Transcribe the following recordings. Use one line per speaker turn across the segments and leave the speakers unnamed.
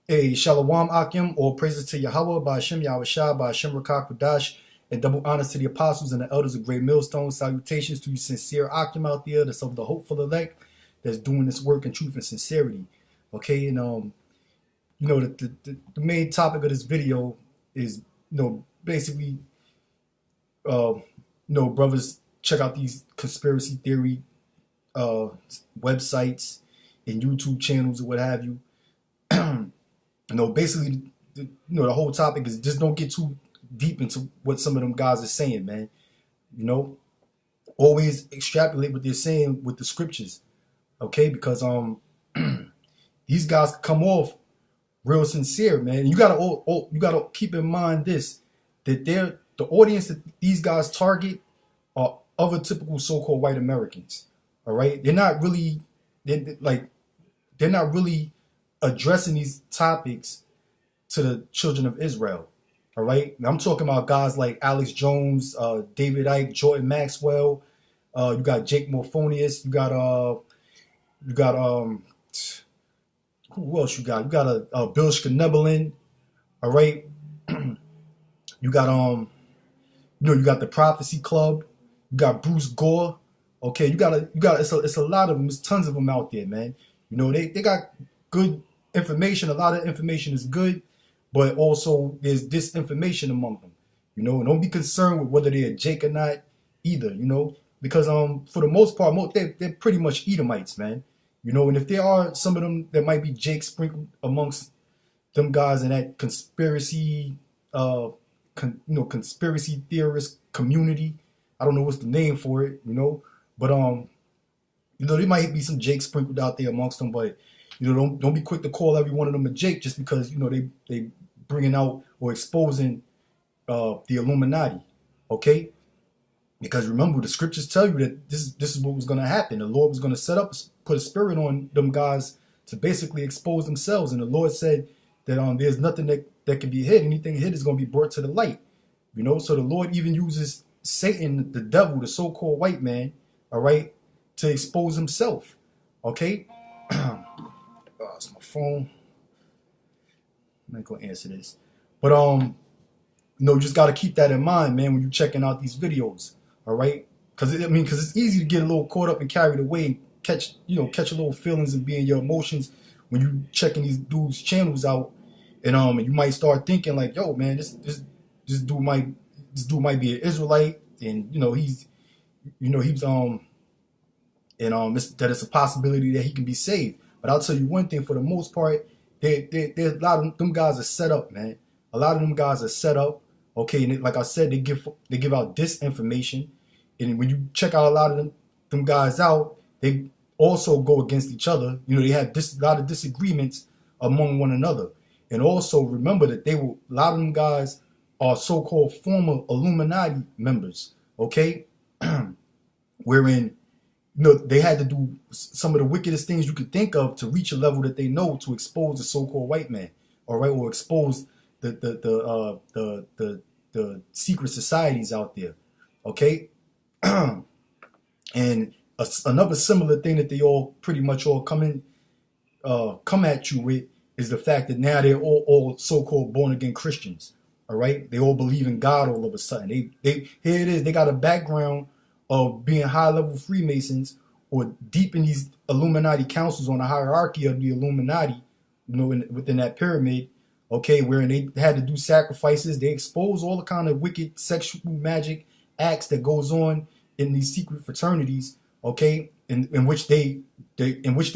A Shalom Akim, or praises to Yahweh, by Hashem Yahushua, by Hashem Rakak Kodash, and double honors to the apostles and the elders of Great Millstone. Salutations to you sincere Akim out there, that's of the hopeful elect, that's doing this work in truth and sincerity. Okay, and the main topic of this video is, basically, brothers, check out these conspiracy theory websites and YouTube channels or what have you. Basically, the whole topic is just don't get too deep into what some of them guys are saying, man. Always extrapolate what they're saying with the scriptures, okay? Because these guys come off real sincere, man. You gotta keep in mind this, that the audience that these guys target are other typical so-called white Americans. All right, they're not really addressing these topics to the children of Israel. All right, now I'm talking about guys like Alex Jones, David Icke, Jordan Maxwell. You got Jake Morphonius. You got who else you got? You got Bill Schneebelen. All right, you got you got the Prophecy Club. You got Bruce Gore. Okay, you got it's a lot of them. There's tons of them out there, man. They got good information. A lot of information is good, but also there's disinformation among them. And don't be concerned with whether they're Jake or not either. Because for the most part, they're pretty much Edomites, man. And if there are some of them that might be Jake sprinkled amongst them guys in that conspiracy, conspiracy theorist community. I don't know what's the name for it, but there might be some Jake sprinkled out there amongst them, but don't be quick to call every one of them a Jake just because they bringing out or exposing the Illuminati, okay? Because remember, the scriptures tell you that this is what was going to happen. The Lord was going to put a spirit on them guys to basically expose themselves, and the Lord said that there's nothing that can be hid. Anything hid is going to be brought to the light, So the Lord even uses Satan, the devil, the so-called white man, all right, to expose himself, okay? It's my phone. I'm not gonna answer this, but you just gotta keep that in mind, man, when you're checking out these videos, all right? Because it's easy to get a little caught up and carried away and catch a little feelings and be in your emotions when you checking these dudes' channels out, and you might start thinking like, yo, man, this dude might be an Israelite, and he's that it's a possibility that he can be saved. But I'll tell you one thing: for the most part, a lot of them guys are set up, man. A lot of them guys are set up, okay. And like I said, they give out disinformation, and when you check out a lot of them guys out, they also go against each other. They have a lot of disagreements among one another, and also remember that a lot of them guys are so-called former Illuminati members, okay? Wherein, they had to do some of the wickedest things you could think of to reach a level that they know to expose the so-called white man, all right, or expose the secret societies out there, okay? And another similar thing that they all pretty much all come at you with is the fact that now they're all so-called born-again Christians. All right, they all believe in God all of a sudden. Here it is. They got a background of being high-level Freemasons or deep in these Illuminati councils on the hierarchy of the Illuminati, within that pyramid. Okay, where they had to do sacrifices. They expose all the kind of wicked sexual magic acts that goes on in these secret fraternities. Okay, in which they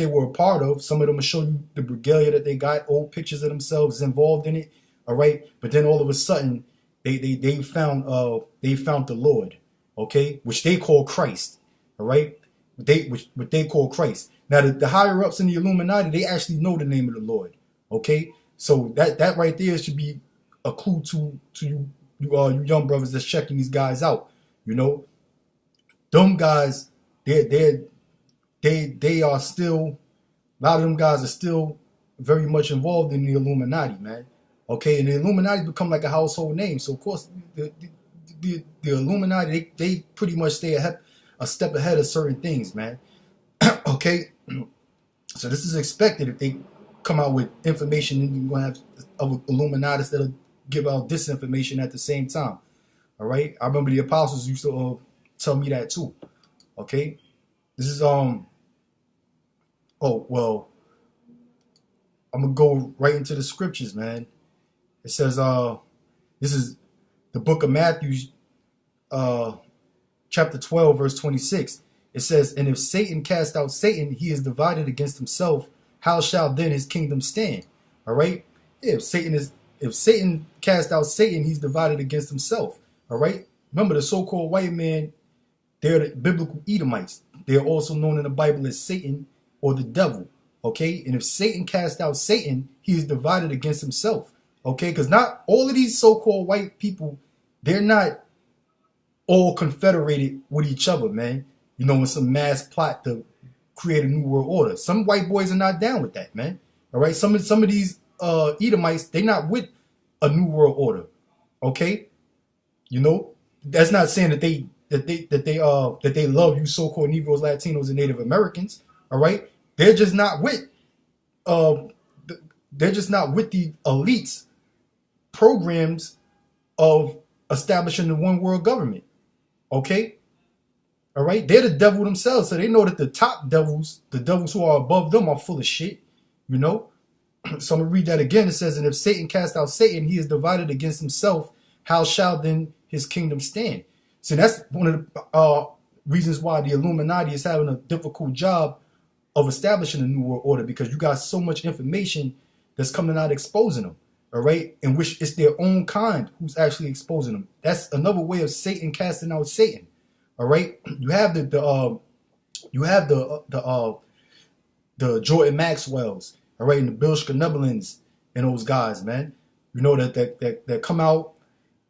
were a part of. Some of them will show you the regalia that they got, old pictures of themselves involved in it. All right, but then all of a sudden, they found the Lord, okay, which they call Christ. All right, what they call Christ. Now the higher ups in the Illuminati, they actually know the name of the Lord. Okay, so that right there should be a clue to you young brothers that's checking these guys out. Them guys, they are still, a lot of them guys are still very much involved in the Illuminati, man. Okay, and the Illuminati become like a household name. So of course, the Illuminati, they pretty much stay a step ahead of certain things, man. Okay, so this is expected if they come out with information, and you're going to have of Illuminati that'll give out disinformation at the same time. All right. I remember the apostles used to tell me that too. Okay. This is oh well, I'm gonna go right into the scriptures, man. It says this is the book of Matthew, chapter 12, verse 26. It says, and if Satan cast out Satan, he is divided against himself. How shall then his kingdom stand? All right. Yeah, if Satan cast out Satan, he's divided against himself. All right. Remember, the so-called white man, they're the biblical Edomites. They're also known in the Bible as Satan or the devil. Okay. And if Satan cast out Satan, he is divided against himself. Okay. Because not all of these so-called white people, they're not all confederated with each other, man. You know, in some mass plot to create a new world order. Some white boys are not down with that, man. All right. Some of these Edomites, they're not with a new world order. Okay. You know, that's not saying that they love you so-called Negroes, Latinos, and Native Americans. All right. They're just not with the elites programs of establishing the one world government. Okay. All right. They're the devil themselves. So they know that the top devils, the devils who are above them, are full of shit. You know. So I'm going to read that again. It says, and if Satan cast out Satan, he is divided against himself. How shall then his kingdom stand? So that's one of the reasons why the Illuminati is having a difficult job of establishing a new world order, because you got so much information that's coming out exposing them. All right. In which it's their own kind who's actually exposing them. That's another way of Satan casting out Satan. All right. You have the Jordan Maxwells. All right, and the Bill Schneebelins and those guys, man. You know that come out,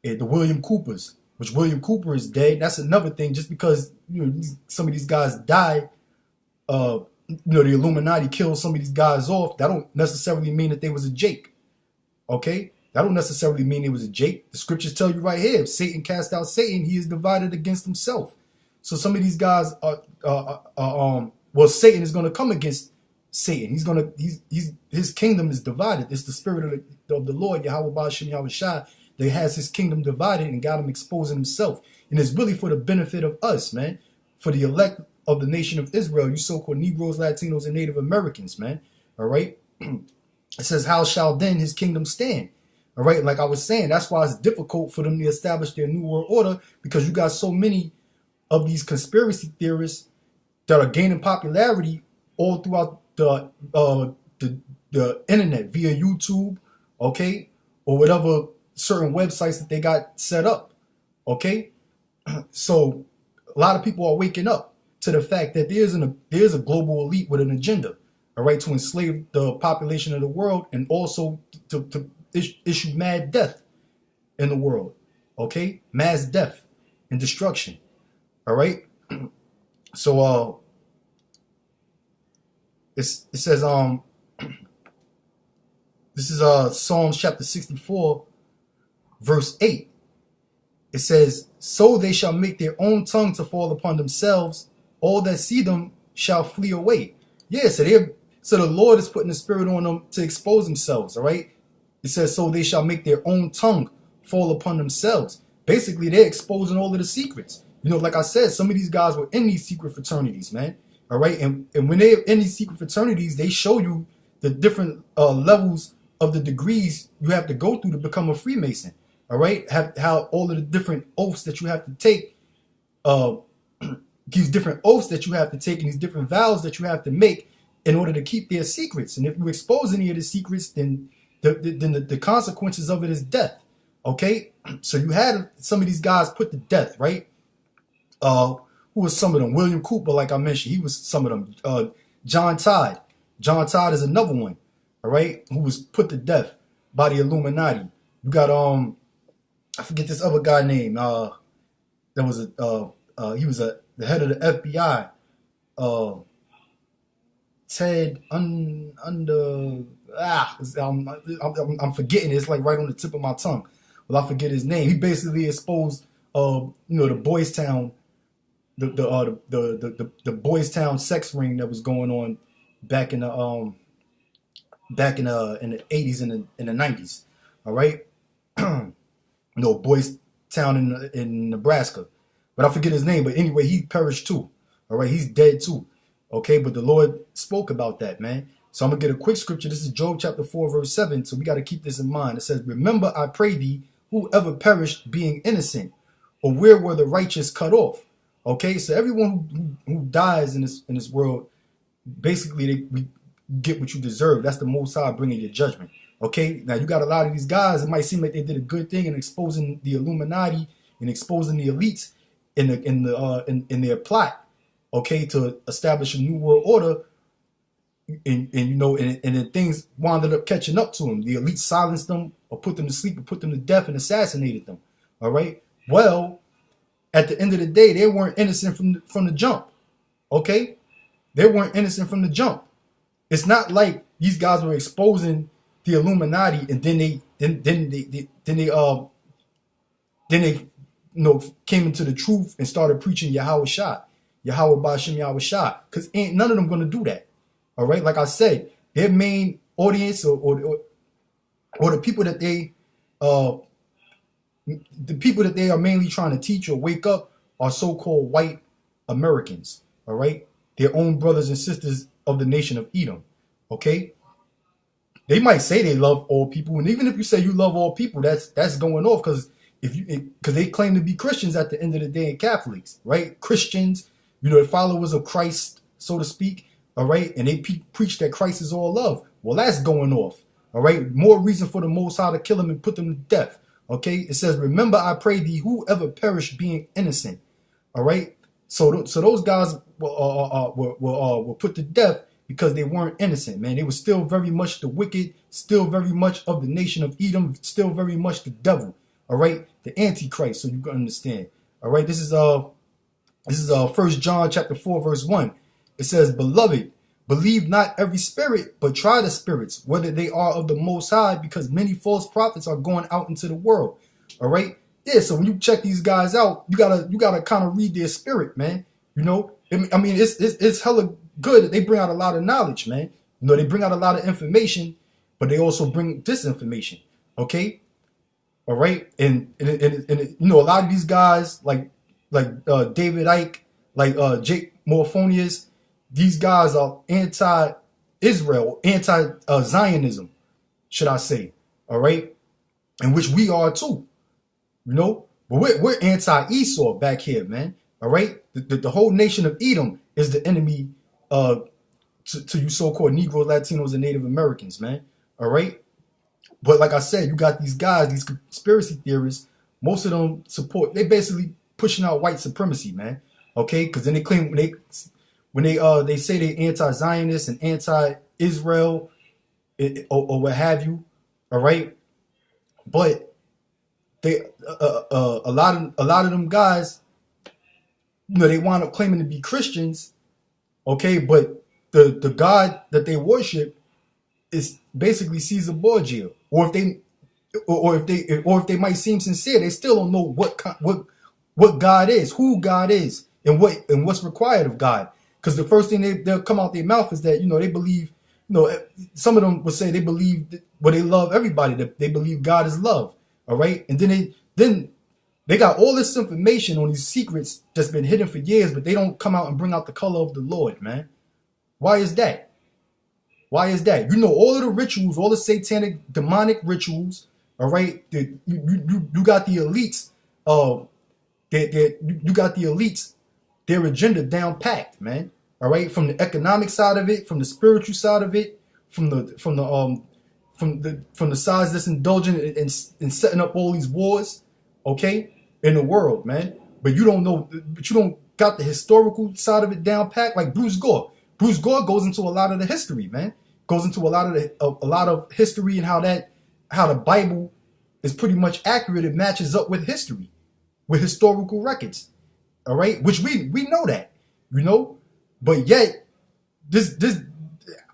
the William Coopers, which William Cooper is dead. That's another thing. Just because some of these guys die, the Illuminati killed some of these guys off. That don't necessarily mean that they was a Jake. Okay, that don't necessarily mean it was a Jake. The scriptures tell you right here: if Satan cast out Satan, he is divided against himself. So some of these guys Satan is going to come against Satan. His kingdom is divided. It's the spirit of the Lord, Yahweh Ba'ashem Yahweh Shai, that has his kingdom divided and got him exposing himself. And it's really for the benefit of us, man. For the elect of the nation of Israel, you so-called Negroes, Latinos, and Native Americans, man. All right. It says, how shall then his kingdom stand? All right. Like I was saying, that's why it's difficult for them to establish their new world order, because you got so many of these conspiracy theorists that are gaining popularity all throughout the internet via YouTube, okay, or whatever certain websites that they got set up, okay. So a lot of people are waking up to the fact that there's a global elite with an agenda, all right, to enslave the population of the world and also to issue mad death in the world, okay, mass death and destruction, all right. So it says this is Psalms chapter 64 verse 8. It says, so they shall make their own tongue to fall upon themselves, all that see them shall flee away. Yeah, so the Lord is putting the spirit on them to expose themselves, all right. It says, so they shall make their own tongue fall upon themselves. Basically, they're exposing all of the secrets. You know, like I said, some of these guys were in these secret fraternities, man. All right. And when they're in these secret fraternities, they show you the different levels of the degrees you have to go through to become a Freemason. All right. How all of the different oaths that you have to take, these different oaths that you have to take and these different vows that you have to make in order to keep their secrets. And if you expose any of the secrets, then the consequences of it is death. OK, so you had some of these guys put to death. Right. Who was some of them? William Cooper, like I mentioned, he was some of them. John Todd. John Todd is another one, all right, who was put to death by the Illuminati. You got I forget this other guy name. He was the head of the FBI. Ted I'm forgetting it. It's like right on the tip of my tongue. Well, I forget his name. He basically exposed the Boys Town. The Boys Town sex ring that was going on back in the back in the 80s and in the 90s. All right, Boys Town in Nebraska, but I forget his name. But anyway, he perished too. All right, he's dead too. Okay, but the Lord spoke about that, man. So I'm gonna get a quick scripture. This is Job chapter 4, verse 7. So we got to keep this in mind. It says, "Remember, I pray thee, whoever perished being innocent, or where were the righteous cut off?" Okay, so everyone who dies in this world, basically we get what you deserve. That's the Most High bringing your judgment. Okay, now you got a lot of these guys. It might seem like they did a good thing in exposing the Illuminati and exposing the elites in their plot. Okay, to establish a new world order, and then things wound up catching up to them. The elites silenced them, or put them to sleep, or put them to death, and assassinated them. All right. Well, at the end of the day, they weren't innocent from the jump. Okay, they weren't innocent from the jump. It's not like these guys were exposing the Illuminati and then they came into the truth and started preaching Yahweh Shah, Yahweh Ba'ashem Yahweh Shah, because ain't none of them gonna do that. All right, like I said, their main audience or the people that they are mainly trying to teach or wake up are so-called white Americans. All right, their own brothers and sisters of the nation of Edom. Okay, they might say they love all people, and even if you say you love all people, that's going off, because they claim to be Christians at the end of the day, and Catholics, right? Christians, the followers of Christ, so to speak. All right, and they preach that Christ is all love. Well, that's going off. All right, more reason for the Most High to kill them and put them to death. Okay, it says, "Remember, I pray thee, whoever perished being innocent." All right, so those guys were put to death because they weren't innocent, man. They were still very much the wicked, still very much of the nation of Edom, still very much the devil. All right, the Antichrist. So you can understand. All right, this is 1 John chapter 4, verse 1. It says, "Beloved, believe not every spirit, but try the spirits, whether they are of the Most High, because many false prophets are going out into the world." All right. Yeah. So when you check these guys out, you gotta kind of read their spirit, man. I mean, it's hella good that they bring out a lot of knowledge, man. They bring out a lot of information, but they also bring disinformation. Okay. All right. And a lot of these guys like David Icke, like Jake Morphonius, these guys are anti-Israel, anti-Zionism, should I say? All right, in which we are too, but we're anti-Esau back here, man. All right, the whole nation of Edom is the enemy to you so-called Negroes, Latinos, and Native Americans, man. All right, but like I said, you got these guys, these conspiracy theorists. Most of them they basically pushing out white supremacy, man. Okay, because then they claim when they say they anti-Zionist and anti-Israel or what have you, all right, but they a lot of them guys, they wind up claiming to be Christians, okay, but the God that they worship is basically Caesar Borgia, or if they might seem sincere, they still don't know what God is, who God is, and what's required of God. Because the first thing they'll come out their mouth is that, they believe, some of them will say they believe they love everybody, that they believe God is love. All right. And then they got all this information on these secrets that's been hidden for years, but they don't come out and bring out the color of the Lord, man. Why is that? Why is that? All of the rituals, all the satanic, demonic rituals. All right. You got the elites. You got the elites. Their agenda down packed, man. All right, from the economic side of it, from the spiritual side of it, from the sides that's indulgent in setting up all these wars, okay, in the world, man. But you don't got the historical side of it down packed, like Bruce Gore. Bruce Gore goes into a lot of the history, man. Goes into a lot of history and how the Bible is pretty much accurate. It matches up with history, with historical records. All right, which we know that, but yet this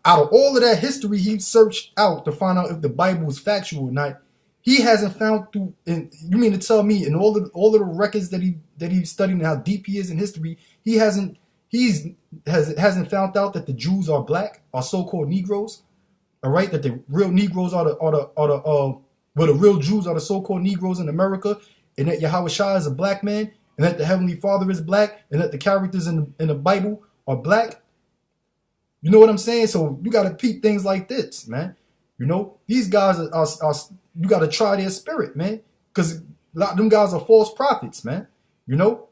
out of all of that history he searched out to find out if the Bible is factual or not, he hasn't found through. And you mean to tell me in all of the records that he's studying, how deep he is in history, he hasn't found out that the Jews are black, are so-called Negroes? all right, that the real Negroes well, the real Jews are the so-called Negroes in America, and that Yahweh Shah is a black man, and that the Heavenly Father is black, and that the characters in the Bible are black. You know what I'm saying? So you got to peep things like this, man. You know, these guys are you got to try their spirit, man, because a lot of them guys are false prophets, man. You know,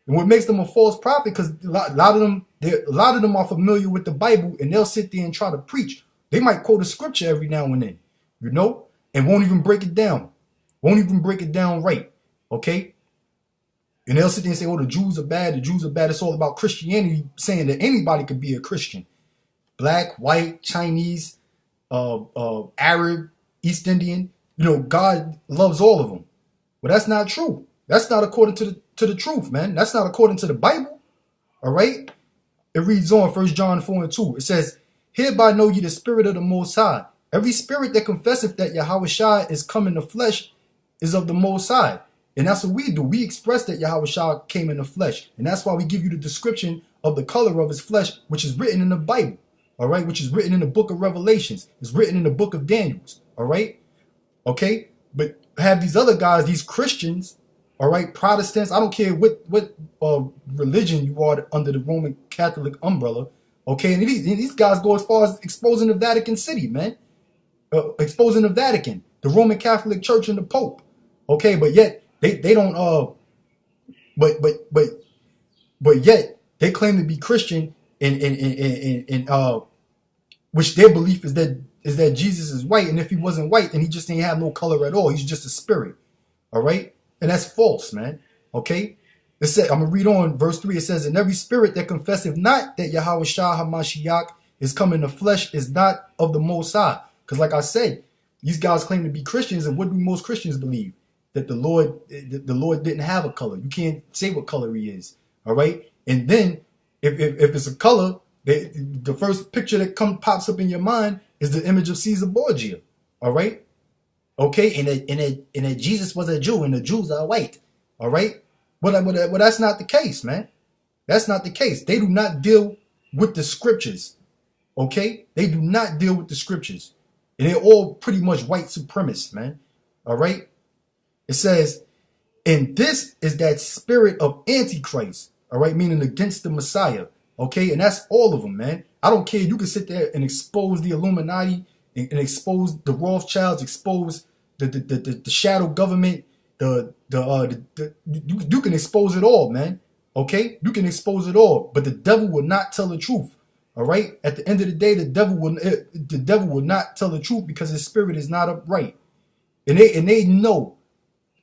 and what makes them a false prophet, because a lot of them are familiar with the Bible, and they'll sit there and try to preach. They might quote a scripture every now and then, you know, and won't even break it down. Won't even break it down right, okay? And they'll sit there and say, oh, the Jews are bad, the Jews are bad. It's all about Christianity, saying that anybody could be a Christian. Black, white, Chinese, Arab, East Indian. You know, God loves all of them. Well, that's not true. That's not according to the truth, man. That's not according to the Bible, all right? It reads on, 1 John 4:2. It says, hereby know ye the spirit of the Most High. Every spirit that confesseth that Yahweh Shah is come in the flesh is of the Most High. And that's what we do. We express that Yahweh Shah came in the flesh. And that's why we give you the description of the color of his flesh, which is written in the Bible, all right? Which is written in the book of Revelations. It's written in the book of Daniels, all right? Okay? But have these other guys, these Christians, all right, Protestants, I don't care what religion you are under the Roman Catholic umbrella, okay? And these guys go as far as exposing the Vatican City, man. Exposing the Vatican, the Roman Catholic Church, and the Pope, okay? But yet they don't but yet they claim to be Christian, and which their belief is that Jesus is white, and if he wasn't white, then he just didn't have no color at all. He's just a spirit, all right? And that's false, man, okay? It said, I'm going to read on verse 3. It says, and every spirit that confesseth not that Yahweh Shah HaMashiach is come in the flesh is not of the Most High. Because like I said, these guys claim to be Christians, and what do most Christians believe? That the Lord didn't have a color. You can't say what color he is, all right? And then if it's a color, the first picture that pops up in your mind is the image of Caesar Borgia, all right? Okay, and that Jesus was a Jew and the Jews are white, all right? But that's not the case, man. That's not the case. They do not deal with the scriptures, okay? They do not deal with the scriptures. And they're all pretty much white supremacists, man, all right? It says, and this is that spirit of Antichrist, all right? Meaning against the Messiah, okay? And that's all of them, man. I don't care. You can sit there and expose the Illuminati and expose the Rothschilds, expose the shadow government, you can expose it all, man. Okay, you can expose it all, but the devil will not tell the truth. All right. At the end of the day, the devil will not tell the truth because his spirit is not upright, and they know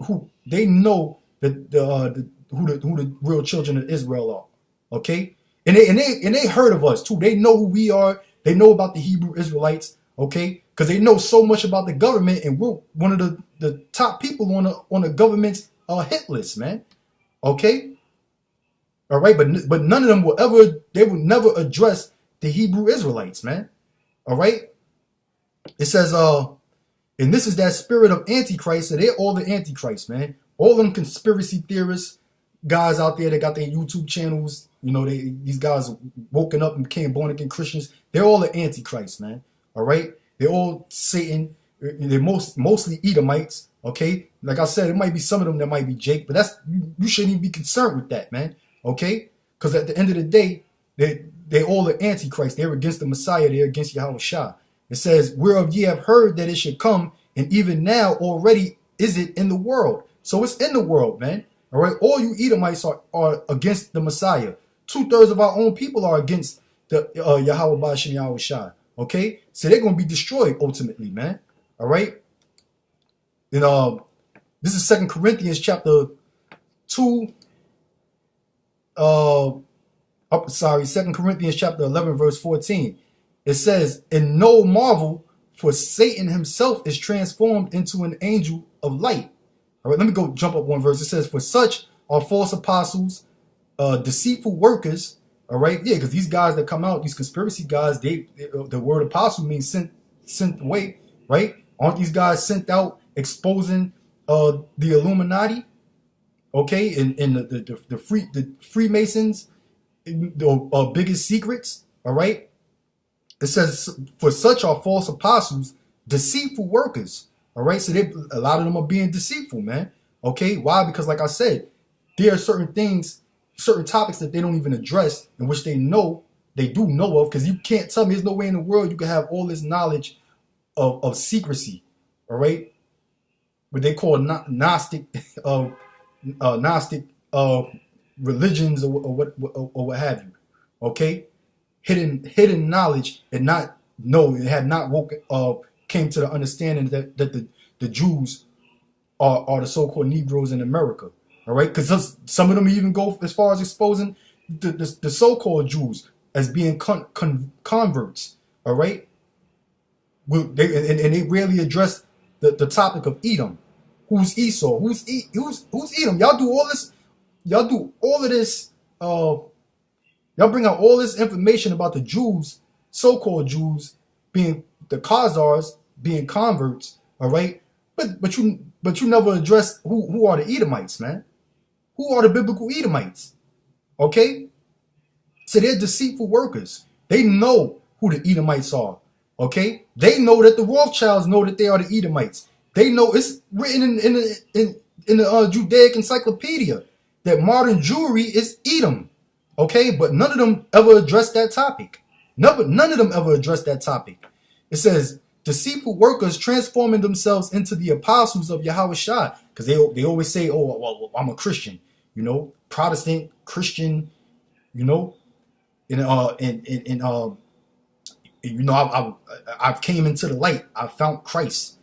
who who the real children of Israel are. Okay, and they heard of us too. They know who we are. They know about the Hebrew Israelites. Okay, because they know so much about the government, and we're one of the top people on the government's hit list, man. Okay, all right, but none of them will never address the Hebrew Israelites, man. All right, it says and this is that spirit of Antichrist. So they're all the Antichrist, man. All them conspiracy theorists guys out there that got their YouTube channels, you know, these guys woken up and became born again Christians. They're all the Antichrist, man. All right, they're all Satan. They're mostly Edomites. Okay, like I said, it might be some of them that might be Jake, but you shouldn't even be concerned with that, man. Okay, because at the end of the day, they're all the Antichrist. They're against the Messiah. They're against Yahweh Shah. It says, whereof ye have heard that it should come, and even now already is it in the world. So it's in the world, man. All right, all you Edomites are against the Messiah. 2/3 of our own people are against the Yahweh Ba'ashem Yahweh Shah. Okay, so they're gonna be destroyed ultimately, man. All right, and this is 2 Corinthians chapter 2. 2 Corinthians chapter 11 verse 14. It says, "And no marvel, for Satan himself is transformed into an angel of light." All right, let me go jump up one verse. It says, "For such are false apostles, deceitful workers." All right, yeah, because these guys that come out, these conspiracy guys, the word apostle means sent away, right? Aren't these guys sent out exposing the Illuminati? Okay, and the Freemasons, the biggest secrets. All right, It says, for such are false apostles, deceitful workers. All right, so a lot of them are being deceitful, man. Okay, why? Because like I said, there are certain things, certain topics that they don't even address, in which they do know of, because you can't tell me there's no way in the world you can have all this knowledge of secrecy. All right, what they call Gnostic, Gnostic religions or what have you. Okay, hidden knowledge, and it had not came to the understanding that the Jews are the so-called Negroes in America. All right, because some of them even go as far as exposing the so-called Jews as being converts. All right, they rarely address the topic of Edom. Who's Esau? Who's Edom? Y'all do all this. Y'all do all of this. Y'all bring out all this information about the Jews, so-called Jews, being the Khazars, being converts. All right, but you never address who are the Edomites, man. Who are the biblical Edomites? Okay, so they're deceitful workers. They know who the Edomites are. Okay, they know that the Rothschilds know that they are the Edomites. They know it's written in the Judaic Encyclopedia that modern Jewry is Edom. Okay, but none of them ever addressed that topic. None of them ever addressed that topic. It says deceitful workers transforming themselves into the apostles of Yahweh Shai, because they always say, oh, well, I'm a Christian, you know, Protestant Christian, you know, and you know, I came into the light. I found Christ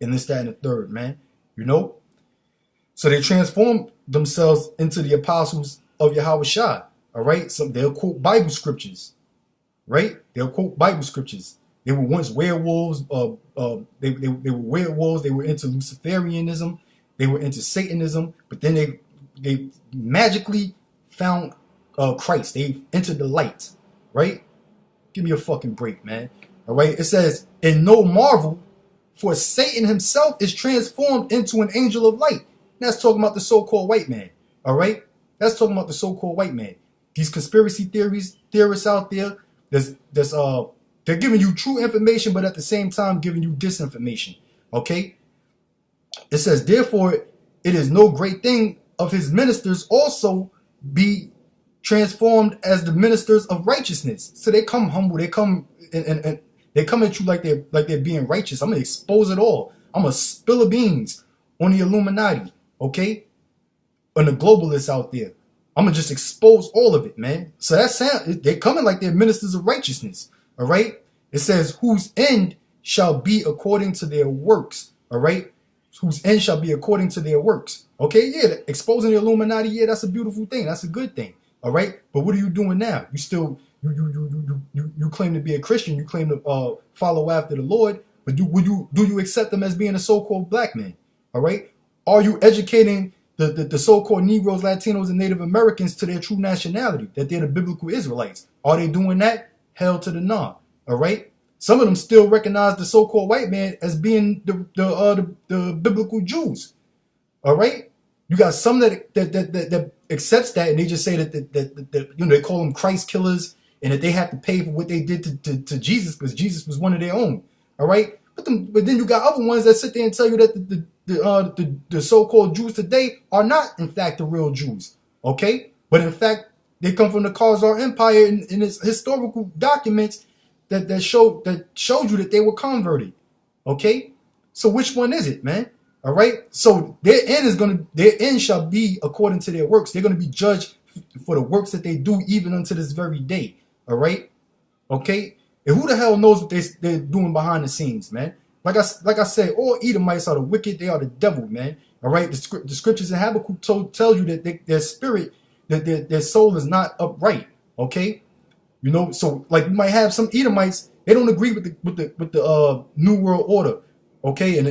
in this, that, and the third, man. You know, so they transform themselves into the apostles of Yahweh Shai. All right, so they'll quote Bible scriptures, right? They'll quote Bible scriptures. They were once werewolves. They were werewolves. They were into Luciferianism. They were into Satanism. But then they magically found Christ. They entered the light, right? Give me a fucking break, man. All right. It says, and no marvel, for Satan himself is transformed into an angel of light. And that's talking about the so-called white man. All right. That's talking about the so-called white man. These conspiracy theorists out there, they're giving you true information, but at the same time giving you disinformation. Okay? It says, therefore, it is no great thing of his ministers also be transformed as the ministers of righteousness. So they come humble, they come and they come at you like they're being righteous. I'm gonna expose it all. I'm gonna spill the beans on the Illuminati, okay? And the globalists out there. I'm gonna just expose all of it, man. So they're coming like they're ministers of righteousness. All right. It says, whose end shall be according to their works. All right. Whose end shall be according to their works. Okay. Yeah. Exposing the Illuminati. Yeah. That's a beautiful thing. That's a good thing. All right. But what are you doing now? You still, you claim to be a Christian. You claim to follow after the Lord. But do you accept them as being a so-called black man? All right. Are you educating the so-called Negroes, Latinos, and Native Americans to their true nationality, that they're the biblical Israelites? Are they doing that? Hell to the no. All right. Some of them still recognize the so-called white man as being the biblical Jews. All right. You got some that accepts that, and they just say that you know, they call them Christ killers, and that they have to pay for what they did to Jesus because Jesus was one of their own. All right. But then you got other ones that sit there and tell you that the so-called Jews today are not, in fact, the real Jews. Okay? But in fact, they come from the Khazar Empire in its historical documents that showed you that they were converted. Okay? So which one is it, man? All right? So their end shall be according to their works. They're going to be judged for the works that they do even unto this very day. All right? Okay? And who the hell knows what they're doing behind the scenes, man? Like I said, all Edomites are the wicked. They are the devil, man. All right? The scriptures in Habakkuk tell you that their spirit, that their soul is not upright. Okay? You know, so like you might have some Edomites, they don't agree with the New World Order. Okay? And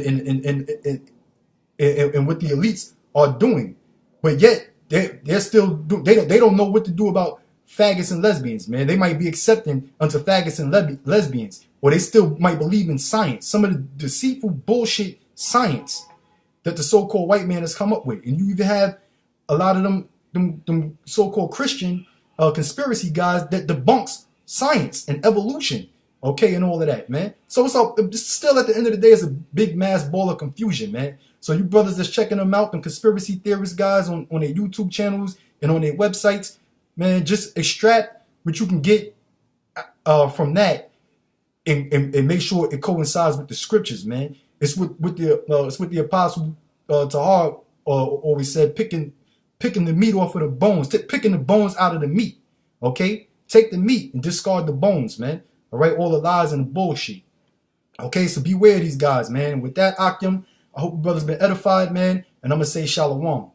what the elites are doing. But yet they're still they don't know what to do about faggots and lesbians, man. They might be accepting unto faggots and lesbians, or they still might believe in science, some of the deceitful bullshit science that the so-called white man has come up with. And you even have a lot of them so-called Christian conspiracy guys that debunks science and evolution. okay, and all of that, man. So it's all still at the end of the day, it's a big mass ball of confusion, man. So you brothers that's checking them out, them conspiracy theorist guys on their YouTube channels and on their websites, man, just extract what you can get from that and make sure it coincides with the scriptures, man. It's with the apostle Tahar always said, picking the meat off of the bones, picking the bones out of the meat. Okay, take the meat and discard the bones, man. All right, all the lies and the bullshit. Okay, so beware of these guys, man. With that, Akim, I hope you brothers been edified, man. And I'm gonna say shalom.